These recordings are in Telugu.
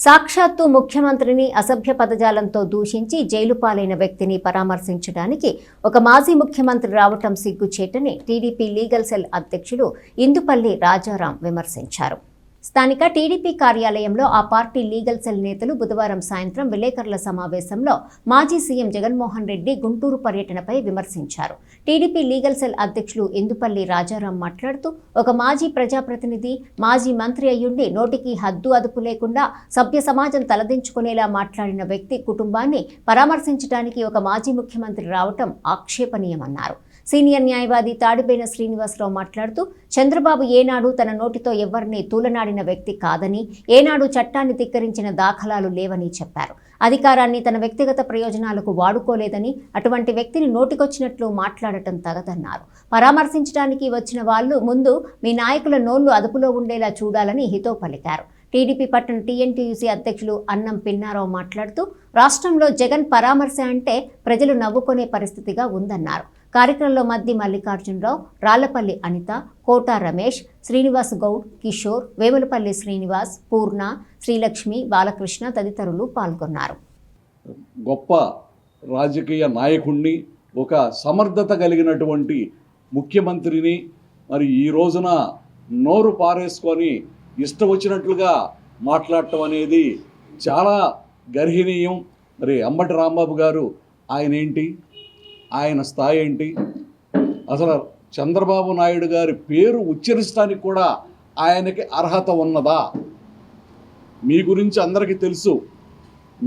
సాక్షాత్తు ముఖ్యమంత్రిని అసభ్య పదజాలంతో దూషించి జైలు పాలైన వ్యక్తిని పరామర్శించడానికి ఒక మాజీ ముఖ్యమంత్రి రావటం సిగ్గుచేటని టీడీపీ లీగల్ సెల్ అధ్యక్షుడు ఇందుపల్లి రాజారాం విమర్శించారు. స్థానిక టీడీపీ కార్యాలయంలో ఆ పార్టీ లీగల్ సెల్ నేతలు బుధవారం సాయంత్రం విలేకరుల సమావేశంలో మాజీ సీఎం జగన్మోహన్ రెడ్డి గుంటూరు పర్యటనపై విమర్శించారు. టీడీపీ లీగల్ సెల్ అధ్యక్షులు ఇందుపల్లి రాజారాం మాట్లాడుతూ, ఒక మాజీ ప్రజాప్రతినిధి, మాజీ మంత్రి అయ్యుండి నోటికి హద్దు అదుపు లేకుండా సభ్య సమాజం తలదించుకునేలా మాట్లాడిన వ్యక్తి కుటుంబాన్ని పరామర్శించడానికి ఒక మాజీ ముఖ్యమంత్రి రావటం ఆక్షేపణీయమన్నారు. సీనియర్ న్యాయవాది తాడిబేన శ్రీనివాసరావు మాట్లాడుతూ, చంద్రబాబు ఏనాడు తన నోటితో ఎవరిని తూలనాడిన వ్యక్తి కాదని, ఏనాడు చట్టాన్ని ధిక్కరించిన దాఖలాలు లేవని చెప్పారు. అధికారాన్ని తన వ్యక్తిగత ప్రయోజనాలకు వాడుకోలేదని, అటువంటి వ్యక్తిని నోటికొచ్చినట్లు మాట్లాడటం తగదన్నారు. పరామర్శించడానికి వచ్చిన వాళ్ళు ముందు మీ నాయకుల నోళ్లు అదుపులో ఉండేలా చూడాలని హితవు పలికారు. టీడీపీ పట్టణ టీఎన్టీయూసీ అధ్యక్షులు అన్నం పిన్నారావు మాట్లాడుతూ, రాష్ట్రంలో జగన్ పరామర్శ అంటే ప్రజలు నవ్వుకునే పరిస్థితిగా ఉందన్నారు. కార్యక్రమంలో మద్ది మల్లికార్జునరావు, రాళ్లపల్లి అనిత, కోట రమేష్, శ్రీనివాస్ గౌడ్, కిషోర్, వేములపల్లి శ్రీనివాస్, పూర్ణ, శ్రీలక్ష్మి, బాలకృష్ణ తదితరులు పాల్గొన్నారు. గొప్ప రాజకీయ నాయకుడిని, ఒక సమర్థత కలిగినటువంటి ముఖ్యమంత్రిని మరి ఈ రోజున నోరు పారేసుకొని ఇష్టం వచ్చినట్లుగా మాట్లాడటం అనేది చాలా గర్హనీయం. మరి అంబటి రాంబాబు గారు ఆయన ఏంటి, ఆయన స్థాయి ఏంటి, అసలు చంద్రబాబు నాయుడు గారి పేరు ఉచ్చరించడానికి కూడా ఆయనకి అర్హత ఉన్నదా? మీ గురించి అందరికీ తెలుసు,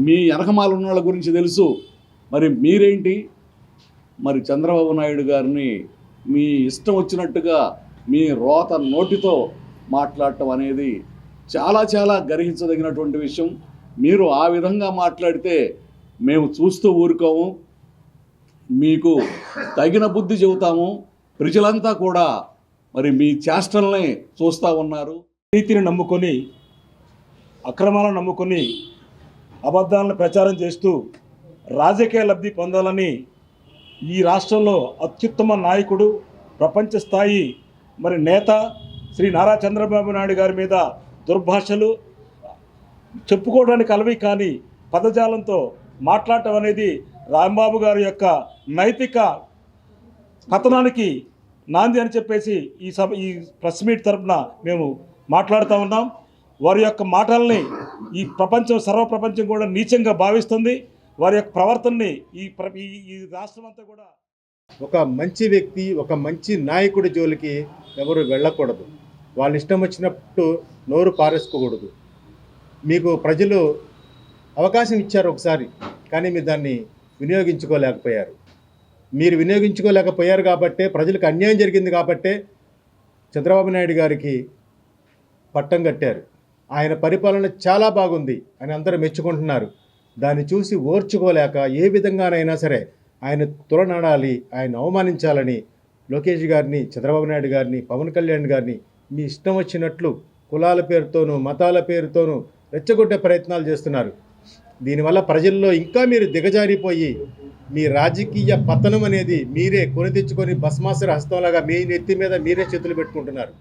మీ వెనకమాల ఉన్న వాళ్ళ గురించి తెలుసు. మరి మీరేంటి, మరి చంద్రబాబు నాయుడు గారిని మీ ఇష్టం వచ్చినట్టుగా మీ రోత నోటితో మాట్లాడటం అనేది చాలా చాలా గర్హించదగినటువంటి విషయం. మీరు ఆ విధంగా మాట్లాడితే మేము చూస్తూ ఊరుకోము, మీకు తగిన బుద్ధి చెబుతాము. ప్రజలంతా కూడా మరి మీ చేష్టల్ని చూస్తూ ఉన్నారు. నీతిని నమ్ముకొని, అక్రమాలను నమ్ముకొని అబద్ధాలను ప్రచారం చేస్తూ రాజకీయ లబ్ధి పొందాలని ఈ రాష్ట్రంలో అత్యుత్తమ నాయకుడు, ప్రపంచ స్థాయి మరి నేత శ్రీ నారా చంద్రబాబు నాయుడు గారి మీద దుర్భాషలు చెప్పుకోవడానికి అలవి కానీ పదజాలంతో మాట్లాడటం అనేది రాంబాబు గారి యొక్క నైతిక పతనానికి నాంది అని చెప్పేసి ఈ ప్రెస్ మీట్ తరఫున మేము మాట్లాడుతూ ఉన్నాం. వారి యొక్క మాటల్ని ఈ ప్రపంచం, సర్వప్రపంచం కూడా నీచంగా భావిస్తుంది. వారి యొక్క ప్రవర్తనని ఈ రాష్ట్రం అంతా కూడా ఒక మంచి వ్యక్తి, ఒక మంచి నాయకుడి జోలికి ఎవరు వెళ్ళకూడదు. వాళ్ళు ఇష్టం వచ్చినట్టు నోరు పారేసుకోకూడదు. మీకు ప్రజలు అవకాశం ఇచ్చారు ఒకసారి, కానీ మీరు దాన్ని వినియోగించుకోలేకపోయారు. మీరు వినియోగించుకోలేకపోయారు కాబట్టే, ప్రజలకు అన్యాయం జరిగింది కాబట్టే చంద్రబాబు నాయుడు గారికి పట్టం కట్టారు. ఆయన పరిపాలన చాలా బాగుంది అని అందరూ మెచ్చుకుంటున్నారు. దాన్ని చూసి ఓర్చుకోలేక ఏ విధంగానైనా సరే ఆయన తులనాడాలి, ఆయన అవమానించాలని లోకేష్ గారిని, చంద్రబాబు నాయుడు గారిని, పవన్ కళ్యాణ్ గారిని మీ ఇష్టం వచ్చినట్లు కులాల పేరుతోనూ మతాల పేరుతోనూ రెచ్చగొట్టే ప్రయత్నాలు చేస్తున్నారు. దీనివల్ల ప్రజల్లో ఇంకా మీరు దిగజారిపోయి మీ రాజకీయ పతనం అనేది మీరే కొని తెచ్చుకొని భస్మాసుర హస్తంలాగా మీ నెత్తి మీద మీరే చేతులు పెట్టుకుంటున్నారు.